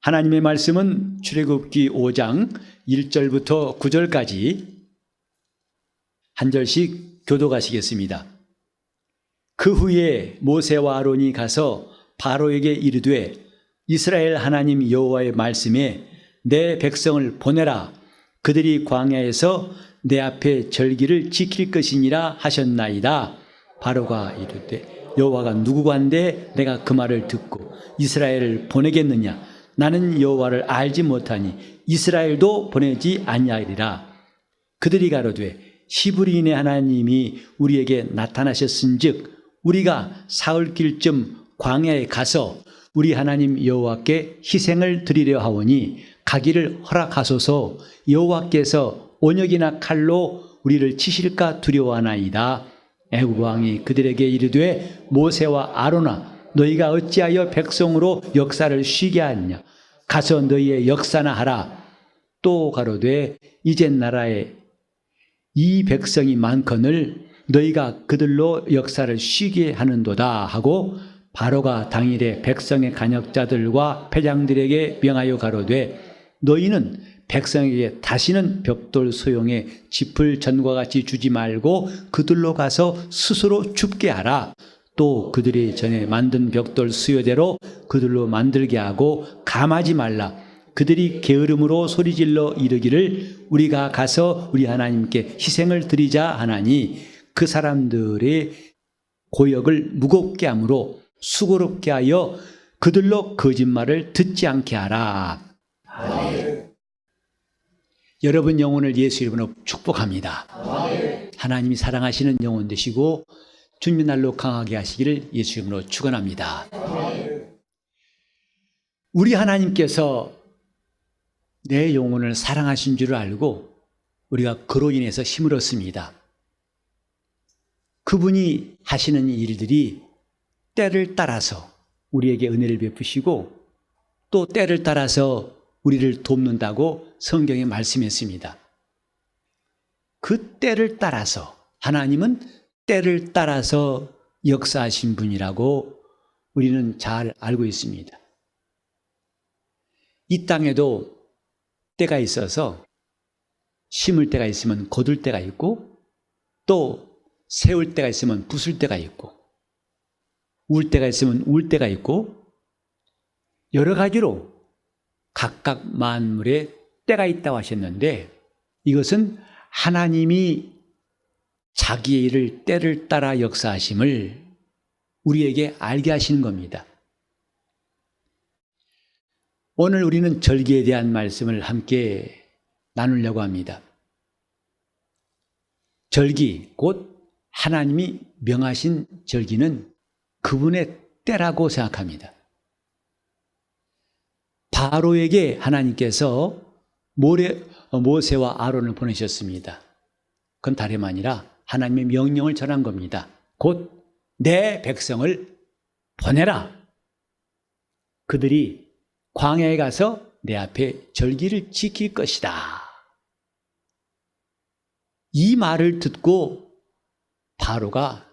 하나님의 말씀은 출애굽기 5장 1절부터 9절까지 한 절씩 교독하시겠습니다. 그 후에 모세와 아론이 가서 바로에게 이르되 이스라엘 하나님 여호와의 말씀에 내 백성을 보내라. 그들이 광야에서 내 앞에 절기를 지킬 것이니라 하셨나이다. 바로가 이르되 여호와가 누구간데 내가 그 말을 듣고 이스라엘을 보내겠느냐. 나는 여호와를 알지 못하니 이스라엘도 보내지 아니하리라. 그들이 가로되 시브리인의 하나님이 우리에게 나타나셨은즉 우리가 사흘길쯤 광야에 가서 우리 하나님 여호와께 희생을 드리려 하오니 가기를 허락하소서. 여호와께서 온역이나 칼로 우리를 치실까 두려워하나이다. 애굽 왕이 그들에게 이르되 모세와 아론아 너희가 어찌하여 백성으로 역사를 쉬게 하느냐. 가서 너희의 역사나 하라. 또 가로되 이젠 나라에 이 백성이 많거늘 너희가 그들로 역사를 쉬게 하는도다 하고 바로가 당일에 백성의 간역자들과 패장들에게 명하여 가로되 너희는 백성에게 다시는 벽돌 소용에 짚을 전과 같이 주지 말고 그들로 가서 스스로 줍게 하라. 또 그들이 전에 만든 벽돌 수요대로 그들로 만들게 하고 감하지 말라. 그들이 게으름으로 소리질러 이르기를 우리가 가서 우리 하나님께 희생을 드리자 하나니 그 사람들의 고역을 무겁게 하므로 수고롭게 하여 그들로 거짓말을 듣지 않게 하라. 아멘. 여러분 영혼을 예수 이름으로 축복합니다. 아멘. 하나님이 사랑하시는 영혼 되시고 주님의 날로 강하게 하시기를 예수 이름으로 축원합니다. 아멘. 우리 하나님께서 내 영혼을 사랑하신 줄 알고 우리가 그로 인해서 힘을 얻습니다. 그분이 하시는 일들이 때를 따라서 우리에게 은혜를 베푸시고 또 때를 따라서 우리를 돕는다고 성경에 말씀했습니다. 그 때를 따라서 하나님은 때를 따라서 역사하신 분이라고 우리는 잘 알고 있습니다. 이 땅에도 때가 있어서 심을 때가 있으면 거둘 때가 있고 또 세울 때가 있으면 부술 때가 있고 울 때가 있으면 울 때가 있고 여러 가지로 각각 만물에 때가 있다고 하셨는데 이것은 하나님이 자기의 일을 때를 따라 역사하심을 우리에게 알게 하시는 겁니다. 오늘 우리는 절기에 대한 말씀을 함께 나누려고 합니다. 절기, 곧 하나님이 명하신 절기는 그분의 때라고 생각합니다. 바로에게 하나님께서 모세와 아론을 보내셨습니다. 그건 다름 아니라 하나님의 명령을 전한 겁니다. 곧 내 백성을 보내라. 그들이 광야에 가서 내 앞에 절기를 지킬 것이다. 이 말을 듣고 바로가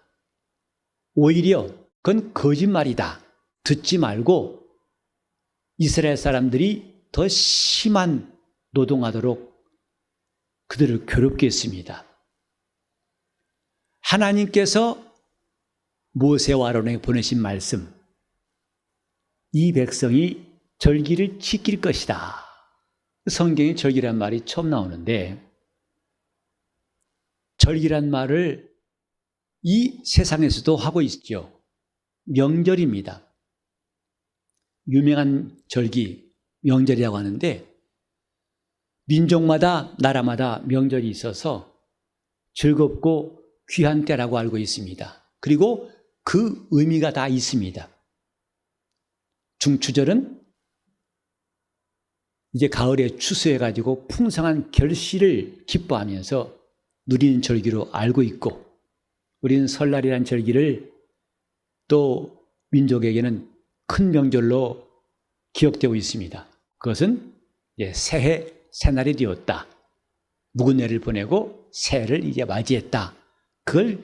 오히려 그건 거짓말이다. 듣지 말고 이스라엘 사람들이 더 심한 노동하도록 그들을 괴롭게 했습니다. 하나님께서 모세와 아론에게 보내신 말씀, 이 백성이 절기를 지킬 것이다. 성경에 절기란 말이 처음 나오는데 절기란 말을 이 세상에서도 하고 있죠. 명절입니다. 유명한 절기, 명절이라고 하는데 민족마다 나라마다 명절이 있어서 즐겁고 귀한 때라고 알고 있습니다. 그리고 그 의미가 다 있습니다. 중추절은 이제 가을에 추수해가지고 풍성한 결실을 기뻐하면서 누리는 절기로 알고 있고 우리는 설날이라는 절기를 또 민족에게는 큰 명절로 기억되고 있습니다. 그것은 새해 새날이 되었다. 묵은 해를 보내고 새해를 이제 맞이했다. 그걸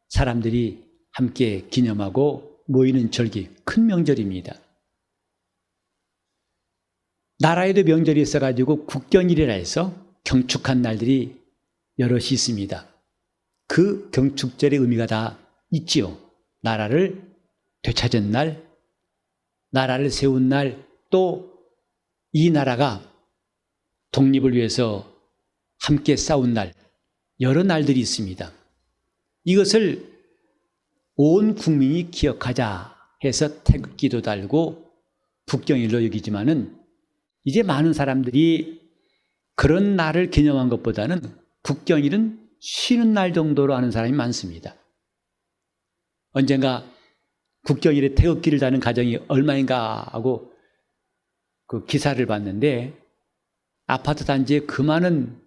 사람들이 함께 기념하고 모이는 절기, 큰 명절입니다. 나라에도 명절이 있어가지고 국경일이라 해서 경축한 날들이 여럿이 있습니다. 그 경축절의 의미가 다 있지요. 나라를 되찾은 날, 나라를 세운 날, 또 이 나라가 독립을 위해서 함께 싸운 날, 여러 날들이 있습니다. 이것을 온 국민이 기억하자 해서 태극기도 달고 국경일로 여기지만은 이제 많은 사람들이 그런 날을 기념한 것보다는 국경일은 쉬는 날 정도로 하는 사람이 많습니다. 언젠가 국경일에 태극기를 다는 가정이 얼마인가 하고 그 기사를 봤는데 아파트 단지에 그 많은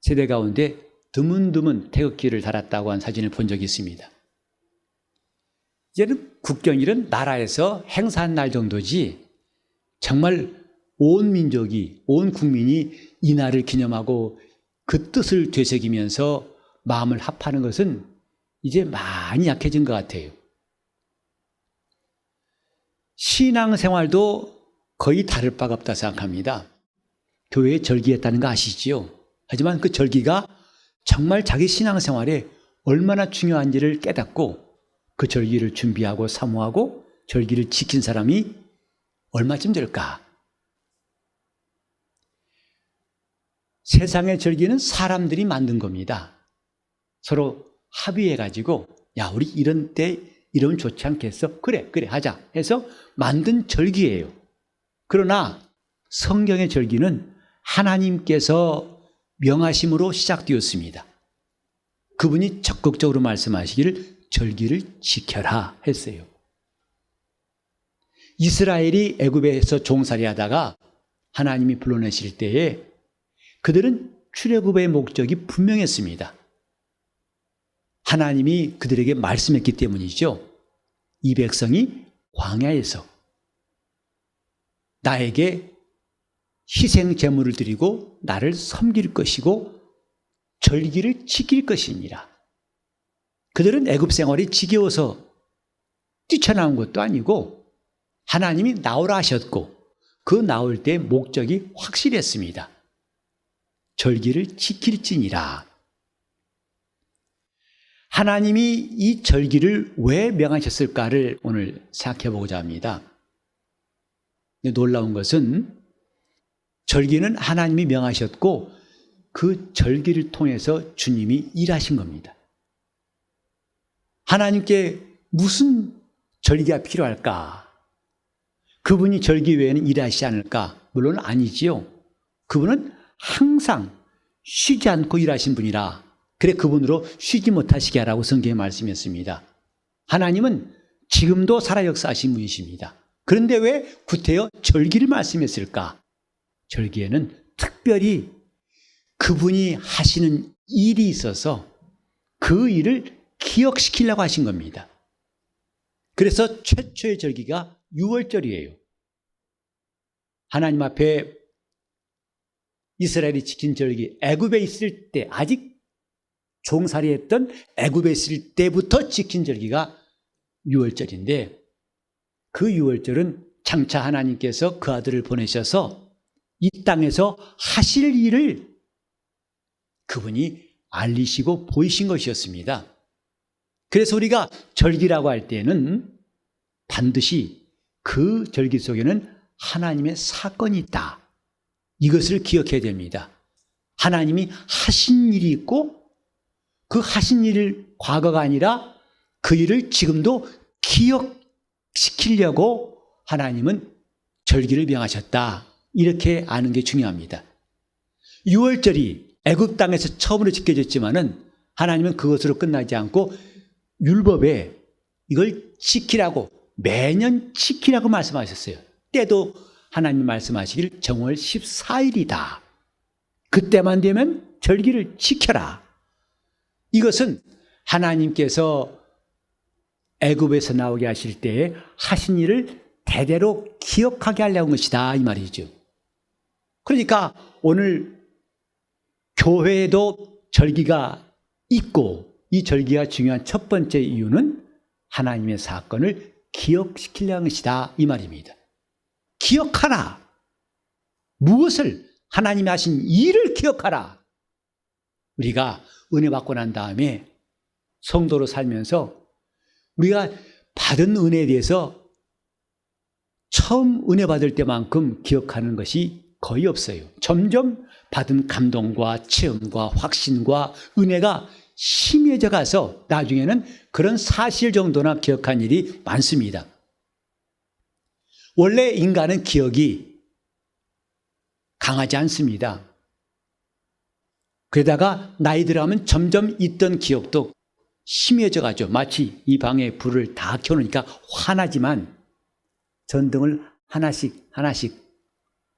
세대 가운데 드문드문 태극기를 달았다고 한 사진을 본 적이 있습니다. 이제는 국경일은 나라에서 행사한 날 정도지 정말 온 민족이, 온 국민이 이 날을 기념하고 그 뜻을 되새기면서 마음을 합하는 것은 이제 많이 약해진 것 같아요. 신앙생활도 거의 다를 바가 없다 생각합니다. 교회에 절기했다는 거 아시지요? 하지만 그 절기가 정말 자기 신앙생활에 얼마나 중요한지를 깨닫고 그 절기를 준비하고 사모하고 절기를 지킨 사람이 얼마쯤 될까? 세상의 절기는 사람들이 만든 겁니다. 서로 합의해가지고 야, 우리 이런 때 이러면 좋지 않겠어? 그래 하자 해서 만든 절기예요. 그러나 성경의 절기는 하나님께서 명하심으로 시작되었습니다. 그분이 적극적으로 말씀하시기를 절기를 지켜라 했어요. 이스라엘이 애굽에서 종살이 하다가 하나님이 불러내실 때에 그들은 출애굽의 목적이 분명했습니다. 하나님이 그들에게 말씀했기 때문이죠. 이 백성이 광야에서 나에게 희생 제물을 드리고 나를 섬길 것이고 절기를 지킬 것이니라. 그들은 애굽 생활이 지겨워서 뛰쳐나온 것도 아니고 하나님이 나오라 하셨고 그 나올 때 목적이 확실했습니다. 절기를 지킬지니라. 하나님이 이 절기를 왜 명하셨을까를 오늘 생각해 보고자 합니다. 놀라운 것은 절기는 하나님이 명하셨고 그 절기를 통해서 주님이 일하신 겁니다. 하나님께 무슨 절기가 필요할까? 그분이 절기 외에는 일하시지 않을까? 물론 아니지요. 그분은 항상 쉬지 않고 일하신 분이라 그래 그분으로 쉬지 못하시게 하라고 성경에 말씀했습니다. 하나님은 지금도 살아 역사하신 분이십니다. 그런데 왜 구태여 절기를 말씀했을까? 절기에는 특별히 그분이 하시는 일이 있어서 그 일을 기억시키려고 하신 겁니다. 그래서 최초의 절기가 유월절이에요. 하나님 앞에 이스라엘이 지킨 절기, 애굽에 있을 때 아직 종살이했던 애굽에 있을 때부터 지킨 절기가 유월절인데 그 유월절은 장차 하나님께서 그 아들을 보내셔서 이 땅에서 하실 일을 그분이 알리시고 보이신 것이었습니다. 그래서 우리가 절기라고 할 때는 반드시 그 절기 속에는 하나님의 사건이 있다. 이것을 기억해야 됩니다. 하나님이 하신 일이 있고 그 하신 일을 과거가 아니라 그 일을 지금도 기억시키려고 하나님은 절기를 명하셨다. 이렇게 아는 게 중요합니다. 유월절이 애굽 땅에서 처음으로 지켜졌지만은 하나님은 그것으로 끝나지 않고 율법에 이걸 지키라고 매년 지키라고 말씀하셨어요. 때도 하나님 말씀하시길 정월 14일이다. 그때만 되면 절기를 지켜라. 이것은 하나님께서 애굽에서 나오게 하실 때에 하신 일을 대대로 기억하게 하려는 것이다 이 말이죠. 그러니까 오늘 교회에도 절기가 있고 이 절기가 중요한 첫 번째 이유는 하나님의 사건을 기억시키려는 것이다 이 말입니다. 기억하라. 무엇을? 하나님이 하신 일을 기억하라. 우리가 은혜 받고 난 다음에 성도로 살면서 우리가 받은 은혜에 대해서 처음 은혜 받을 때만큼 기억하는 것이 거의 없어요. 점점 받은 감동과 체험과 확신과 은혜가 심해져 가서 나중에는 그런 사실 정도나 기억한 일이 많습니다. 원래 인간은 기억이 강하지 않습니다. 그러다가 나이 들어가면 점점 있던 기억도 심해져 가죠. 마치 이 방에 불을 다 켜놓으니까 환하지만 전등을 하나씩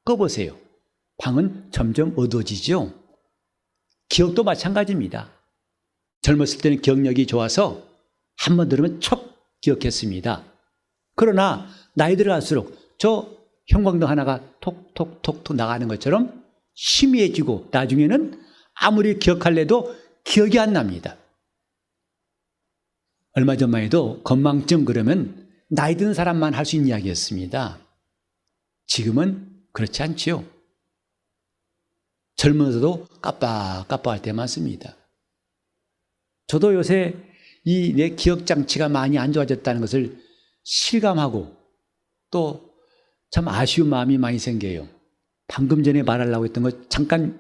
꺼보세요. 방은 점점 어두워지죠. 기억도 마찬가지입니다. 젊었을 때는 기억력이 좋아서 한 번 들으면 척 기억했습니다. 그러나 나이 들어갈수록 저 형광등 하나가 톡톡톡톡 나가는 것처럼 희미해지고 나중에는 아무리 기억할래도 기억이 안 납니다. 얼마 전만 해도 건망증 그러면 나이 든 사람만 할 수 있는 이야기였습니다. 지금은 그렇지 않지요. 젊어서도 깜빡깜빡할 때 많습니다. 저도 요새 이 내 기억 장치가 많이 안 좋아졌다는 것을 실감하고 또 참 아쉬운 마음이 많이 생겨요. 방금 전에 말하려고 했던 거 잠깐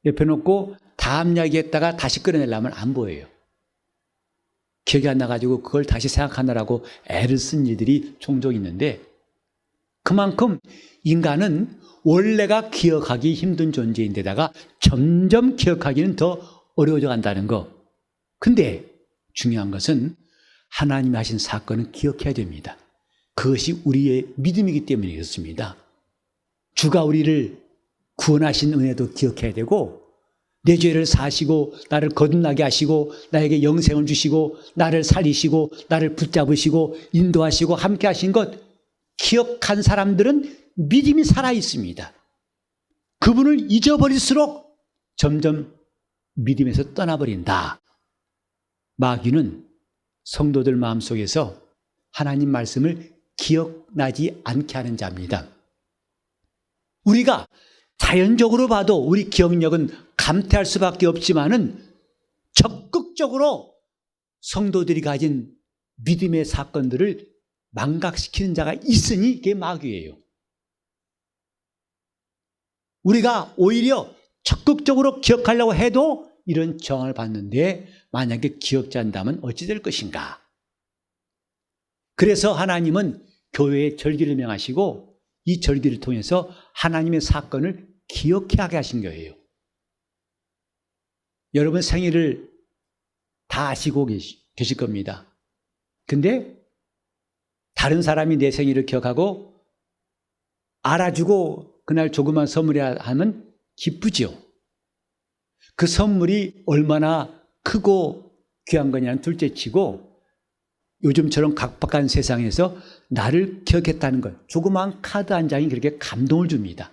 옆에 놓고 다음 이야기했다가 다시 끌어내려면 안 보여요. 기억이 안 나가지고 그걸 다시 생각하느라고 애를 쓴 일들이 종종 있는데 그만큼 인간은 원래가 기억하기 힘든 존재인데다가 점점 기억하기는 더 어려워져 간다는 거. 근데 중요한 것은 하나님이 하신 사건은 기억해야 됩니다. 그것이 우리의 믿음이기 때문에 그렇습니다. 주가 우리를 구원하신 은혜도 기억해야 되고 내 죄를 사시고 나를 거듭나게 하시고 나에게 영생을 주시고 나를 살리시고 나를 붙잡으시고 인도하시고 함께 하신 것 기억한 사람들은 믿음이 살아있습니다. 그분을 잊어버릴수록 점점 믿음에서 떠나버린다. 마귀는 성도들 마음속에서 하나님 말씀을 기억나지 않게 하는 자입니다. 우리가 자연적으로 봐도 우리 기억력은 감퇴할 수밖에 없지만은 적극적으로 성도들이 가진 믿음의 사건들을 망각시키는 자가 있으니 이게 마귀예요. 우리가 오히려 적극적으로 기억하려고 해도 이런 저항을 받는데 만약에 기억지 않다면 어찌 될 것인가? 그래서 하나님은 교회에 절기를 명하시고 이 절기를 통해서 하나님의 사건을 기억하게 하신 거예요. 여러분 생일을 다 아시고 계실 겁니다. 근데 다른 사람이 내 생일을 기억하고 알아주고 그날 조그만 선물이라 하면 기쁘죠. 그 선물이 얼마나 크고 귀한 거냐는 둘째치고 요즘처럼 각박한 세상에서 나를 기억했다는 것, 조그만 카드 한 장이 그렇게 감동을 줍니다.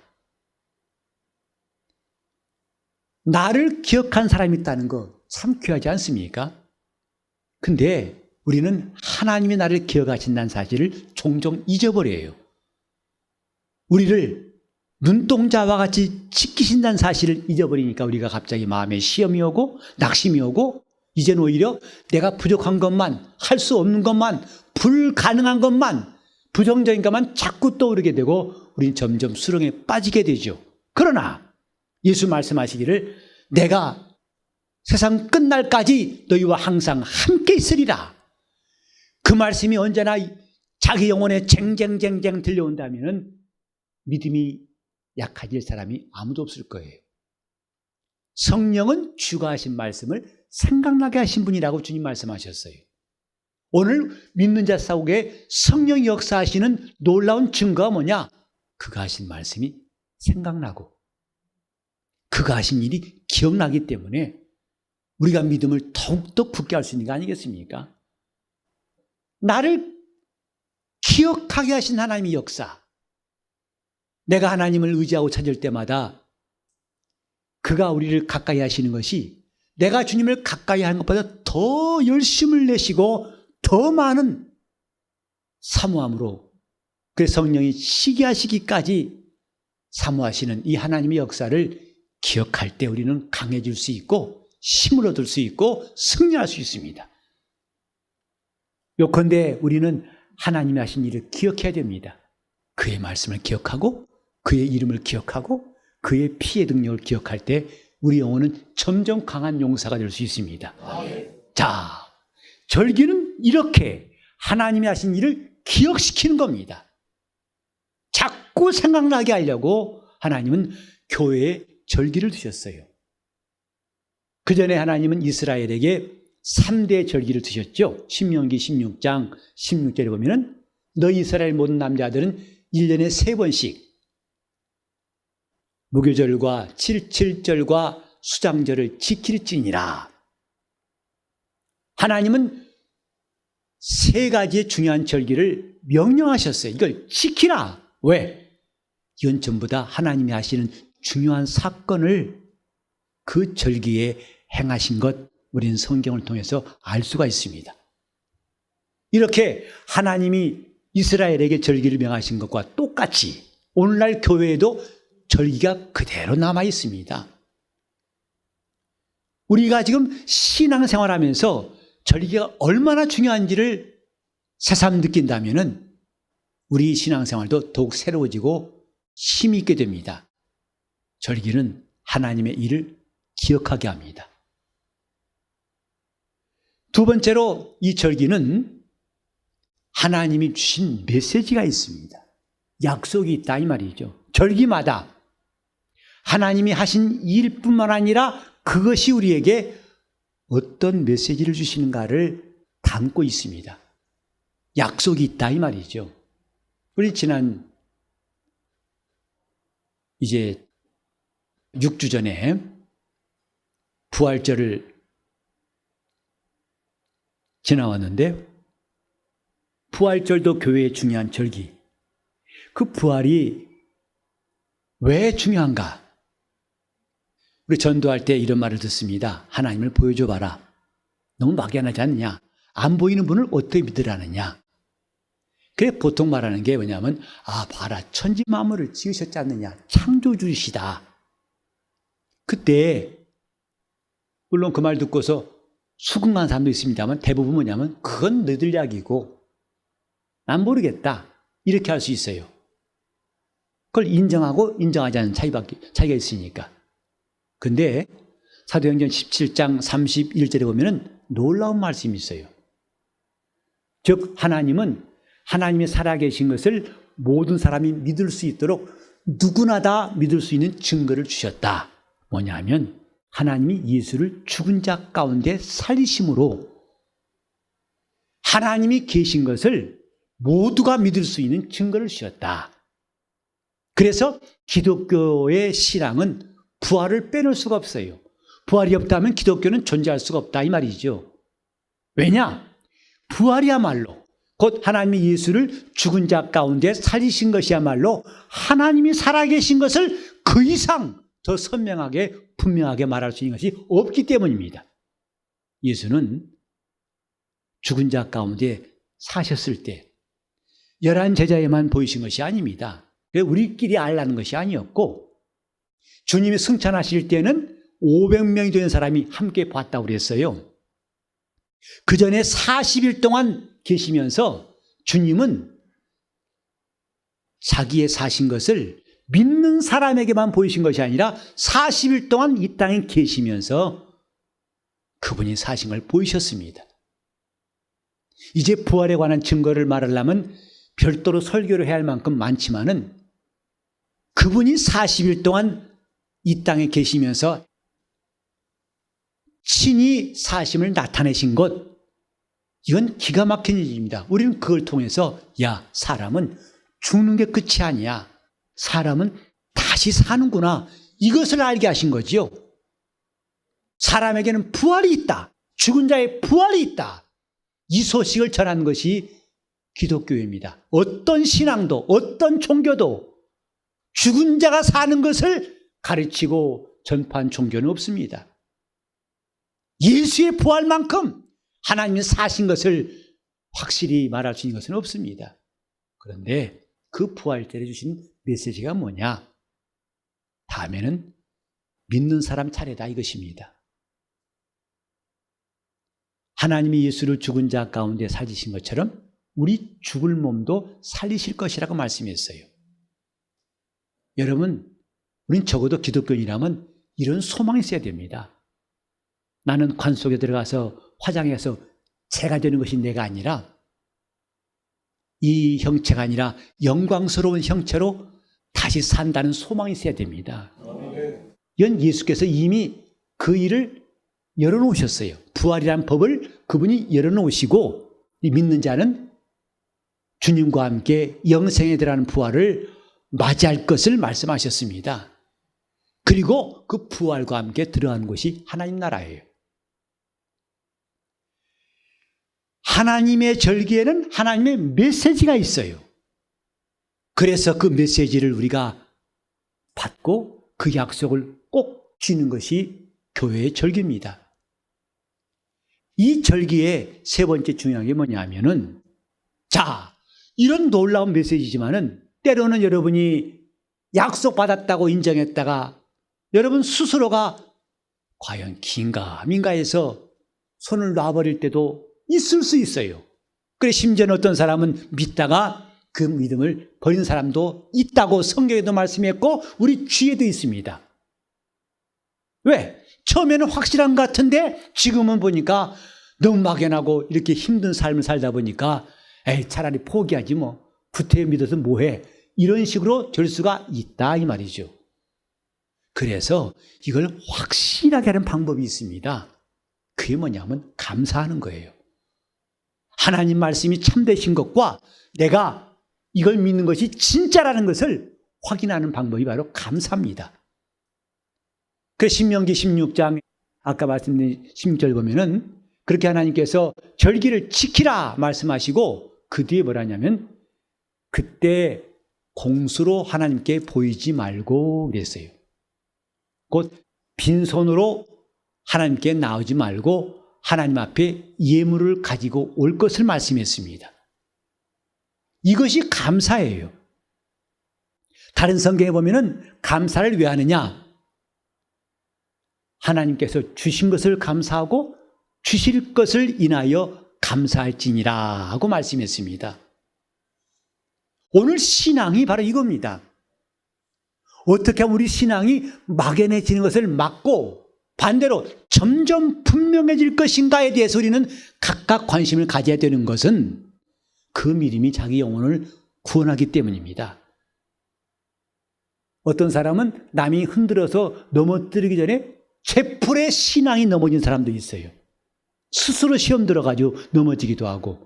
나를 기억한 사람이 있다는 거 참 귀하지 않습니까? 근데 우리는 하나님이 나를 기억하신다는 사실을 종종 잊어버려요. 우리를 눈동자와 같이 지키신다는 사실을 잊어버리니까 우리가 갑자기 마음에 시험이 오고 낙심이 오고 이제는 오히려 내가 부족한 것만, 할 수 없는 것만, 불가능한 것만, 부정적인 것만 자꾸 떠오르게 되고 우리는 점점 수렁에 빠지게 되죠. 그러나 예수 말씀하시기를 내가 세상 끝날까지 너희와 항상 함께 있으리라. 그 말씀이 언제나 자기 영혼에 쟁쟁쟁쟁 들려온다면 믿음이 약해질 사람이 아무도 없을 거예요. 성령은 주가 하신 말씀을 생각나게 하신 분이라고 주님 말씀하셨어요. 오늘 믿는 자 속에 성령이 역사하시는 놀라운 증거가 뭐냐? 그가 하신 말씀이 생각나고 그가 하신 일이 기억나기 때문에 우리가 믿음을 더욱더 굳게 할 수 있는 거 아니겠습니까? 나를 기억하게 하신 하나님의 역사, 내가 하나님을 의지하고 찾을 때마다 그가 우리를 가까이 하시는 것이 내가 주님을 가까이 하는 것보다 더 열심을 내시고 더 많은 사모함으로 그 성령이 시기하시기까지 사모하시는 이 하나님의 역사를 기억할 때 우리는 강해질 수 있고 힘을 얻을 수 있고 승리할 수 있습니다. 요컨대 우리는 하나님이 하신 일을 기억해야 됩니다. 그의 말씀을 기억하고 그의 이름을 기억하고 그의 피의 능력을 기억할 때 우리 영혼은 점점 강한 용사가 될 수 있습니다. 자, 절기는 이렇게 하나님이 하신 일을 기억시키는 겁니다. 자꾸 생각나게 하려고 하나님은 교회에 절기를 두셨어요. 그 전에 하나님은 이스라엘에게 3대 절기를 두셨죠. 신명기 16장 16절에 보면은 너희 이스라엘 모든 남자들은 1년에 3번씩 무교절과 7.7절과 수장절을 지킬지니라. 하나님은 3가지의 중요한 절기를 명령하셨어요. 이걸 지키라. 왜? 이건 전부 다 하나님이 하시는 중요한 사건을 그 절기에 행하신 것 우리는 성경을 통해서 알 수가 있습니다. 이렇게 하나님이 이스라엘에게 절기를 명하신 것과 똑같이 오늘날 교회에도 절기가 그대로 남아 있습니다. 우리가 지금 신앙생활하면서 절기가 얼마나 중요한지를 새삼 느낀다면은 우리 신앙생활도 더욱 새로워지고 힘이 있게 됩니다. 절기는 하나님의 일을 기억하게 합니다. 두 번째로 이 절기는 하나님이 주신 메시지가 있습니다. 약속이 있다 이 말이죠. 절기마다 하나님이 하신 일뿐만 아니라 그것이 우리에게 어떤 메시지를 주시는가를 담고 있습니다. 약속이 있다 이 말이죠. 우리 지난 이제 6주 전에 부활절을 지나왔는데 부활절도 교회의 중요한 절기. 그 부활이 왜 중요한가? 우리 전도할 때 이런 말을 듣습니다. 하나님을 보여줘 봐라. 너무 막연하지 않느냐? 안 보이는 분을 어떻게 믿으라느냐? 그래 보통 말하는 게 뭐냐면 봐라 천지 만물을 지으셨지 않느냐? 창조주이시다. 그때 물론 그 말 듣고서 수긍한 사람도 있습니다만 대부분 뭐냐면 그건 너희들 이야기고 난 모르겠다. 이렇게 할 수 있어요. 그걸 인정하고 인정하지 않는 차이가 있으니까. 근데 사도행전 17장 31절에 보면은 놀라운 말씀이 있어요. 즉 하나님은 하나님이 살아계신 것을 모든 사람이 믿을 수 있도록 누구나 다 믿을 수 있는 증거를 주셨다. 뭐냐면 하나님이 예수를 죽은 자 가운데 살리심으로 하나님이 계신 것을 모두가 믿을 수 있는 증거를 주셨다. 그래서 기독교의 신앙은 부활을 빼놓을 수가 없어요. 부활이 없다면 기독교는 존재할 수가 없다 이 말이죠. 왜냐? 부활이야말로 곧 하나님이 예수를 죽은 자 가운데 살리신 것이야말로 하나님이 살아계신 것을 그 이상 더 선명하게 분명하게 말할 수 있는 것이 없기 때문입니다. 예수는 죽은 자 가운데 사셨을 때 11 제자에만 보이신 것이 아닙니다. 우리끼리 알라는 것이 아니었고 주님이 승천하실 때는 500명이 되는 사람이 함께 봤다고 그랬어요. 그 전에 40일 동안 계시면서 주님은 자기의 사신 것을 믿는 사람에게만 보이신 것이 아니라 40일 동안 이 땅에 계시면서 그분이 사신 걸 보이셨습니다. 이제 부활에 관한 증거를 말하려면 별도로 설교를 해야 할 만큼 많지만은 그분이 40일 동안 이 땅에 계시면서 친히 사심을 나타내신 것, 이건 기가 막힌 일입니다. 우리는 그걸 통해서 사람은 죽는 게 끝이 아니야. 사람은 다시 사는구나. 이것을 알게 하신 거지요. 사람에게는 부활이 있다. 죽은 자의 부활이 있다. 이 소식을 전한 것이 기독교입니다. 어떤 신앙도 어떤 종교도 죽은 자가 사는 것을 가르치고 전파한 종교는 없습니다. 예수의 부활만큼 하나님이 사신 것을 확실히 말할 수 있는 것은 없습니다. 그런데 그 부활 때 주신 메시지가 뭐냐? 다음에는 믿는 사람 차례다 이것입니다. 하나님이 예수를 죽은 자 가운데 살리신 것처럼 우리 죽을 몸도 살리실 것이라고 말씀했어요. 여러분, 우린 적어도 기독교인이라면 이런 소망이 있어야 됩니다. 나는 관 속에 들어가서 화장해서 재가 되는 것이 내가 아니라 이 형체가 아니라 영광스러운 형체로 다시 산다는 소망이 있어야 됩니다. 이건 예수께서 이미 그 일을 열어놓으셨어요. 부활이라는 법을 그분이 열어놓으시고 믿는 자는 주님과 함께 영생에 들어가는 부활을 맞이할 것을 말씀하셨습니다. 그리고 그 부활과 함께 들어간 곳이 하나님 나라예요. 하나님의 절기에는 하나님의 메시지가 있어요. 그래서 그 메시지를 우리가 받고 그 약속을 꼭 지는 것이 교회의 절기입니다. 이 절기의 세 번째 중요한 게 뭐냐면은, 자, 이런 놀라운 메시지지만은 때로는 여러분이 약속받았다고 인정했다가 여러분 스스로가 과연 긴가 해서 손을 놔버릴 때도 있을 수 있어요. 그래 심지어는 어떤 사람은 믿다가 그 믿음을 버린 사람도 있다고 성경에도 말씀했고 우리 주위에도 있습니다. 왜? 처음에는 확실한 것 같은데 지금은 보니까 너무 막연하고 이렇게 힘든 삶을 살다 보니까 에이 차라리 포기하지 뭐. 구태여 믿어서 뭐해. 이런 식으로 될 수가 있다 이 말이죠. 그래서 이걸 확실하게 하는 방법이 있습니다. 그게 뭐냐면 감사하는 거예요. 하나님 말씀이 참되신 것과 내가 이걸 믿는 것이 진짜라는 것을 확인하는 방법이 바로 감사입니다. 그래서 신명기 16장 아까 말씀드린 16절 보면은 그렇게 하나님께서 절기를 지키라 말씀하시고 그 뒤에 뭐라냐면 그때 공수로 하나님께 보이지 말고 그랬어요. 곧 빈손으로 하나님께 나오지 말고 하나님 앞에 예물을 가지고 올 것을 말씀했습니다. 이것이 감사예요. 다른 성경에 보면은 감사를 왜 하느냐? 하나님께서 주신 것을 감사하고 주실 것을 인하여 감사할지니라 하고 말씀했습니다. 오늘 신앙이 바로 이겁니다. 어떻게 하면 우리 신앙이 막연해지는 것을 막고 반대로 점점 분명해질 것인가에 대해서 우리는 각각 관심을 가져야 되는 것은 그 믿음이 자기 영혼을 구원하기 때문입니다. 어떤 사람은 남이 흔들어서 넘어뜨리기 전에 채플의 신앙이 넘어진 사람도 있어요. 스스로 시험 들어가지고 넘어지기도 하고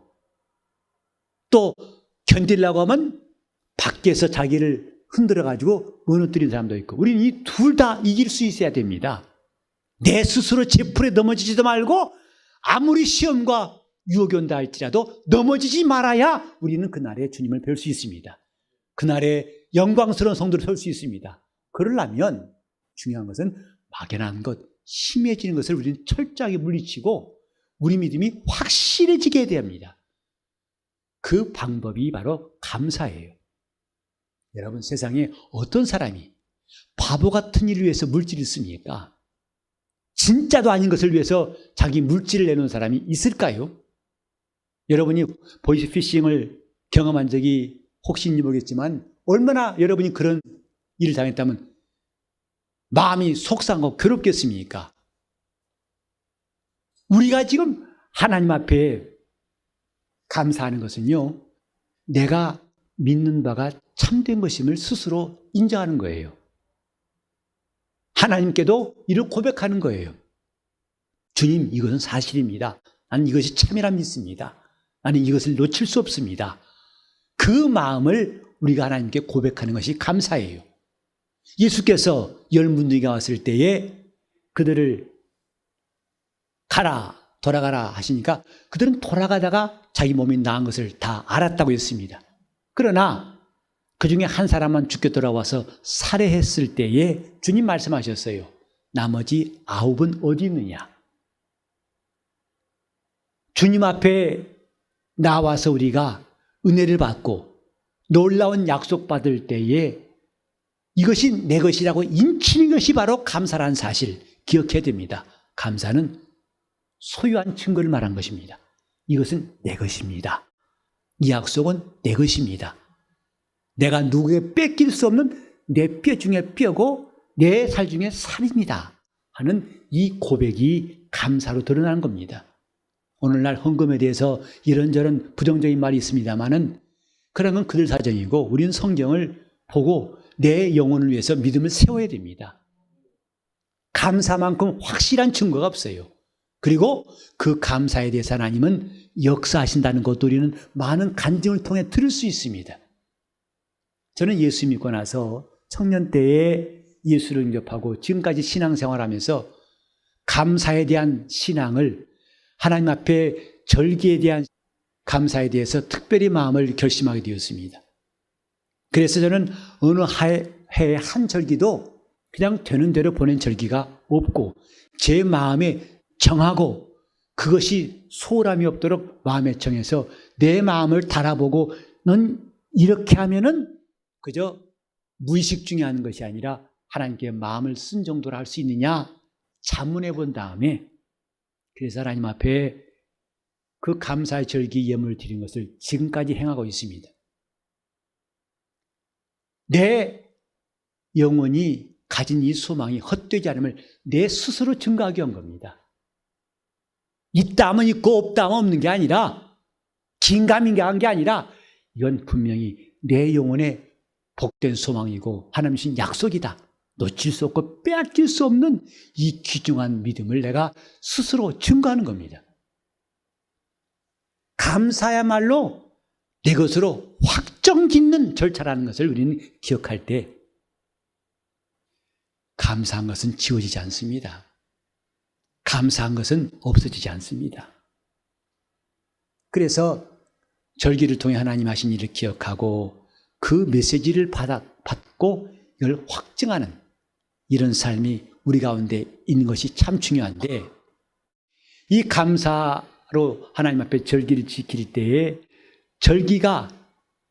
또 견디려고 하면 밖에서 자기를 흔들어가지고 무너뜨린 사람도 있고 우리는 이 둘 다 이길 수 있어야 됩니다. 내 스스로 제풀에 넘어지지도 말고 아무리 시험과 유혹이 온다 할지라도 넘어지지 말아야 우리는 그날에 주님을 뵐 수 있습니다. 그날에 영광스러운 성도로 설 수 있습니다. 그러려면 중요한 것은 막연한 것, 심해지는 것을 우리는 철저하게 물리치고 우리 믿음이 확실해지게 해야 됩니다. 그 방법이 바로 감사예요. 여러분 세상에 어떤 사람이 바보 같은 일을 위해서 물질을 씁니까? 진짜도 아닌 것을 위해서 자기 물질을 내놓은 사람이 있을까요? 여러분이 보이스피싱을 경험한 적이 혹시 있는지 모르겠지만 얼마나 여러분이 그런 일을 당했다면 마음이 속상하고 괴롭겠습니까? 우리가 지금 하나님 앞에 감사하는 것은요, 내가 믿는 바가 참된 것임을 스스로 인정하는 거예요. 하나님께도 이를 고백하는 거예요. 주님, 이것은 사실입니다. 나는 이것이 참이라 믿습니다. 나는 이것을 놓칠 수 없습니다. 그 마음을 우리가 하나님께 고백하는 것이 감사예요. 예수께서 10문둥이가 왔을 때에 그들을 가라, 돌아가라 하시니까 그들은 돌아가다가 자기 몸이 나은 것을 다 알았다고 했습니다. 그러나 그 중에 한 사람만 죽게 돌아와서 살해했을 때에 주님 말씀하셨어요. 나머지 9은 어디 있느냐? 주님 앞에 나와서 우리가 은혜를 받고 놀라운 약속 받을 때에 이것이 내 것이라고 인치는 것이 바로 감사라는 사실 기억해야 됩니다. 감사는 소유한 증거를 말한 것입니다. 이것은 내 것입니다. 이 약속은 내 것입니다. 내가 누구에게 뺏길 수 없는 내 뼈 중에 뼈고 내 살 중에 살입니다 하는 이 고백이 감사로 드러나는 겁니다. 오늘날 헌금에 대해서 이런저런 부정적인 말이 있습니다만은 그런 건 그들 사정이고 우리는 성경을 보고 내 영혼을 위해서 믿음을 세워야 됩니다. 감사만큼 확실한 증거가 없어요. 그리고 그 감사에 대해서 하나님은 역사하신다는 것도 우리는 많은 간증을 통해 들을 수 있습니다. 저는 예수 믿고 나서 청년 때에 예수를 영접하고 지금까지 신앙생활하면서 감사에 대한 신앙을 하나님 앞에 절기에 대한 감사에 대해서 특별히 마음을 결심하게 되었습니다. 그래서 저는 어느 해의 한 절기도 그냥 되는 대로 보낸 절기가 없고 제 마음에 정하고 그것이 소홀함이 없도록 마음에 정해서 내 마음을 달아보고 넌 이렇게 하면은 그저 무의식 중에 하는 것이 아니라 하나님께 마음을 쓴 정도로 할 수 있느냐 자문해 본 다음에 그래서 하나님 앞에 그 감사의 절기 예물을 드린 것을 지금까지 행하고 있습니다. 내 영혼이 가진 이 소망이 헛되지 않음을 내 스스로 증거하게 한 겁니다. 있다 하면 있고 없다 하면 없는 게 아니라 긴가민가한 게 아니라 이건 분명히 내 영혼의 복된 소망이고 하나님 주신 약속이다. 놓칠 수 없고 빼앗길 수 없는 이 귀중한 믿음을 내가 스스로 증거하는 겁니다. 감사야말로 내 것으로 확정 짓는 절차라는 것을 우리는 기억할 때 감사한 것은 지워지지 않습니다. 감사한 것은 없어지지 않습니다. 그래서 절기를 통해 하나님 하신 일을 기억하고 그 메시지를 받고 이걸 확증하는 이런 삶이 우리 가운데 있는 것이 참 중요한데 이 감사로 하나님 앞에 절기를 지킬 때에 절기가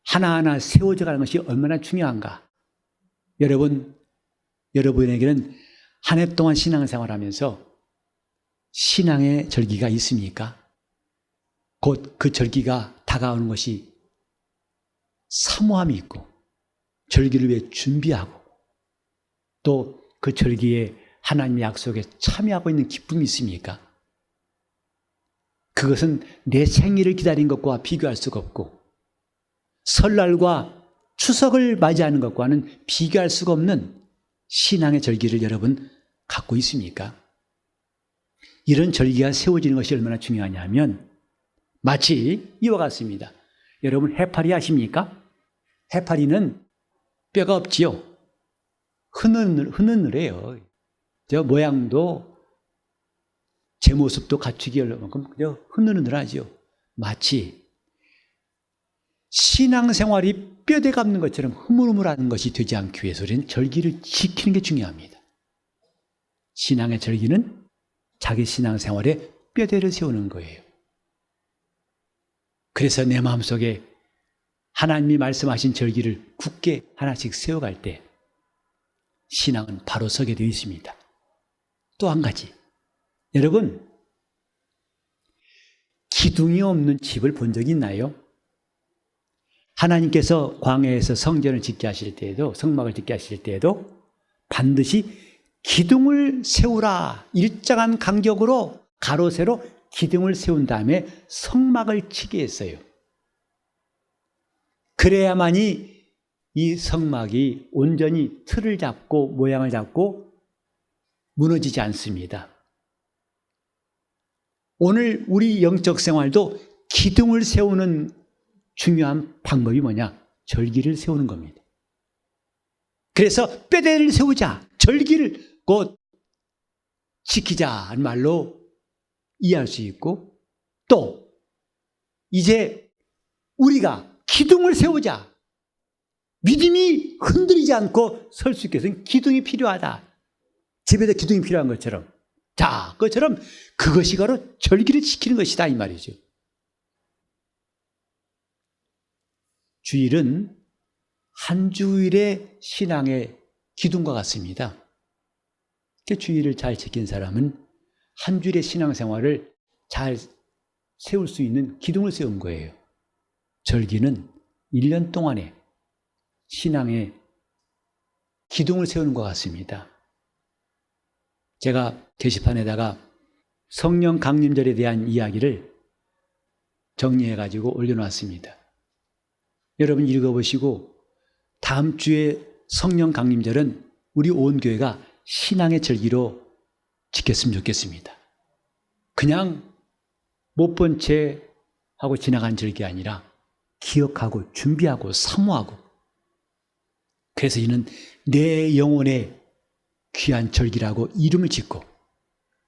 하나하나 세워져 가는 것이 얼마나 중요한가. 여러분에게는 한 해 동안 신앙생활하면서 신앙의 절기가 있습니까? 곧 그 절기가 다가오는 것이 사모함이 있고 절기를 위해 준비하고 또 그 절기에 하나님의 약속에 참여하고 있는 기쁨이 있습니까? 그것은 내 생일을 기다린 것과 비교할 수가 없고 설날과 추석을 맞이하는 것과는 비교할 수가 없는 신앙의 절기를 여러분 갖고 있습니까? 이런 절기가 세워지는 것이 얼마나 중요하냐면 마치 이와 같습니다. 여러분 해파리 아십니까? 해파리는 뼈가 없지요. 흐느느해요. 저 모양도 제 모습도 갖추기 어려운만큼 그저 흐느느하지요. 마치 신앙생활이 뼈대 감는 것처럼 흐물흐물하는 것이 되지 않기 위해서 우리는 절기를 지키는 게 중요합니다. 신앙의 절기는 자기 신앙생활에 뼈대를 세우는 거예요. 그래서 내 마음속에 하나님이 말씀하신 절기를 굳게 하나씩 세워갈 때 신앙은 바로 서게 되어 있습니다. 또 한 가지, 여러분 기둥이 없는 집을 본 적이 있나요? 하나님께서 광야에서 성전을 짓게 하실 때에도 성막을 짓게 하실 때에도 반드시 기둥을 세우라 일정한 간격으로 가로 세로 기둥을 세운 다음에 성막을 치게 했어요. 그래야만이 이 성막이 온전히 틀을 잡고 모양을 잡고 무너지지 않습니다. 오늘 우리 영적 생활도 기둥을 세우는 중요한 방법이 뭐냐? 절기를 세우는 겁니다. 그래서 뼈대를 세우자, 절기를 곧 지키자는 말로 이해할 수 있고 또 이제 우리가 기둥을 세우자. 믿음이 흔들리지 않고 설 수 있게 해서는 기둥이 필요하다. 집에도 기둥이 필요한 것처럼. 자, 그것처럼 그것이 바로 절기를 지키는 것이다 이 말이죠. 주일은 한 주일의 신앙의 기둥과 같습니다. 주일을 잘 지킨 사람은 한 주일의 신앙생활을 잘 세울 수 있는 기둥을 세운 거예요. 절기는 1년 동안의 신앙의 기둥을 세우는 것 같습니다. 제가 게시판에다가 성령 강림절에 대한 이야기를 정리해가지고 올려놨습니다. 여러분 읽어보시고 다음 주에 성령 강림절은 우리 온 교회가 신앙의 절기로 지켰으면 좋겠습니다. 그냥 못 본 채 하고 지나간 절기 아니라 기억하고 준비하고 사모하고, 그래서 이는 내 영혼의 귀한 절기라고 이름을 짓고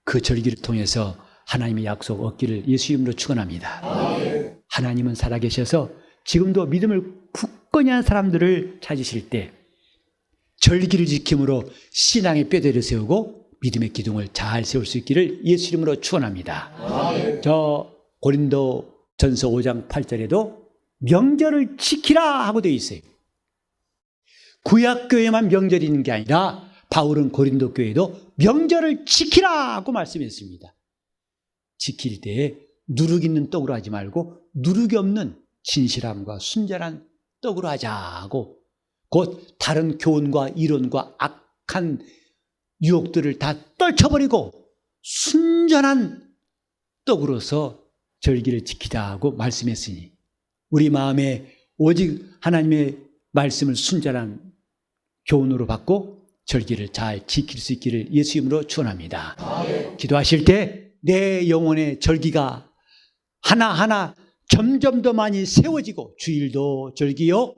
그 절기를 통해서 하나님의 약속 얻기를 예수 이름으로 축원합니다. 하나님은 살아계셔서 지금도 믿음을 굳건히 한 사람들을 찾으실 때 절기를 지킴으로 신앙의 뼈대를 세우고 믿음의 기둥을 잘 세울 수 있기를 예수 이름으로 축원합니다. 저 고린도전서 5장 8절에도 명절을 지키라 하고 되어 있어요. 구약교회만 명절이 있는 게 아니라 바울은 고린도 교회도 명절을 지키라 하고 말씀했습니다. 지킬 때에 누룩 있는 떡으로 하지 말고 누룩이 없는 진실함과 순전한 떡으로 하자고, 곧 다른 교훈과 이론과 악한 유혹들을 다 떨쳐버리고 순전한 떡으로서 절기를 지키자고 말씀했으니 우리 마음에 오직 하나님의 말씀을 순전한 교훈으로 받고 절기를 잘 지킬 수 있기를 예수 이름으로 축원합니다. 기도하실 때 내 영혼의 절기가 하나하나 점점 더 많이 세워지고, 주일도 절기요,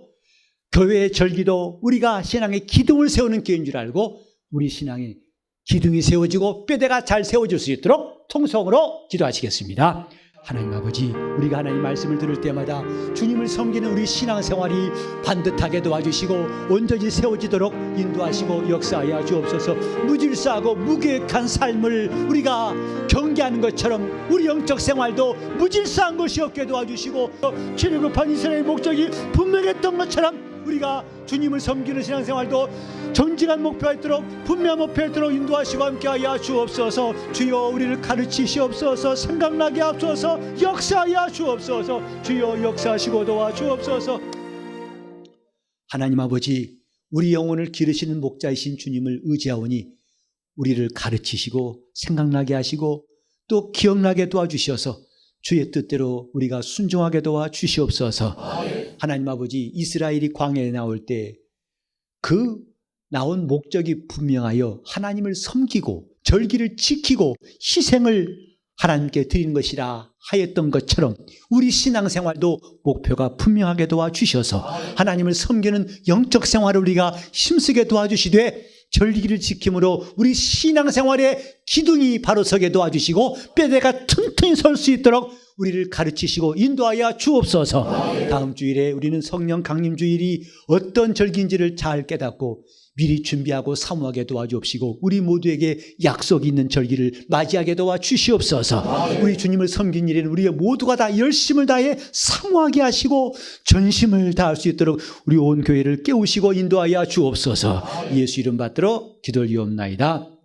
교회의 절기도 우리가 신앙의 기둥을 세우는 교회인 줄 알고 우리 신앙의 기둥이 세워지고 뼈대가 잘 세워질 수 있도록 통성으로 기도하시겠습니다. 하나님 아버지, 우리가 하나님 말씀을 들을 때마다 주님을 섬기는 우리 신앙생활이 반듯하게 도와주시고 온전히 세워지도록 인도하시고 역사하여 주옵소서. 무질서하고 무계획한 삶을 우리가 경계하는 것처럼 우리 영적 생활도 무질서한 것이 없게 도와주시고, 출애굽한 이스라엘의 목적이 분명했던 것처럼 우리가 주님을 섬기는 신앙생활도 정직한 목표가 있도록, 분명한 목표가 있도록 인도하시고 함께하여 주옵소서. 주여 우리를 가르치시옵소서. 생각나게 하옵소서. 역사하여 주옵소서. 주여 역사하시고 도와주옵소서. 하나님 아버지, 우리 영혼을 기르시는 목자이신 주님을 의지하오니 우리를 가르치시고 생각나게 하시고 또 기억나게 도와주셔서 주의 뜻대로 우리가 순종하게 도와주시옵소서. 하나님 아버지, 이스라엘이 광야에 나올 때 그 나온 목적이 분명하여 하나님을 섬기고 절기를 지키고 희생을 하나님께 드리는 것이라 하였던 것처럼 우리 신앙생활도 목표가 분명하게 도와주셔서 하나님을 섬기는 영적 생활을 우리가 힘쓰게 도와주시되 절기를 지킴으로 우리 신앙생활의 기둥이 바로 서게 도와주시고 뼈대가 튼튼히 설 수 있도록 우리를 가르치시고 인도하여 주옵소서. 다음 주일에 우리는 성령 강림주일이 어떤 절기인지를 잘 깨닫고 미리 준비하고 사모하게 도와주옵시고 우리 모두에게 약속이 있는 절기를 맞이하게 도와주시옵소서. 우리 주님을 섬긴 일에는 우리 모두가 다 열심을 다해 사모하게 하시고 전심을 다할 수 있도록 우리 온 교회를 깨우시고 인도하여 주옵소서. 예수 이름 받들어 기도를 이옵나이다.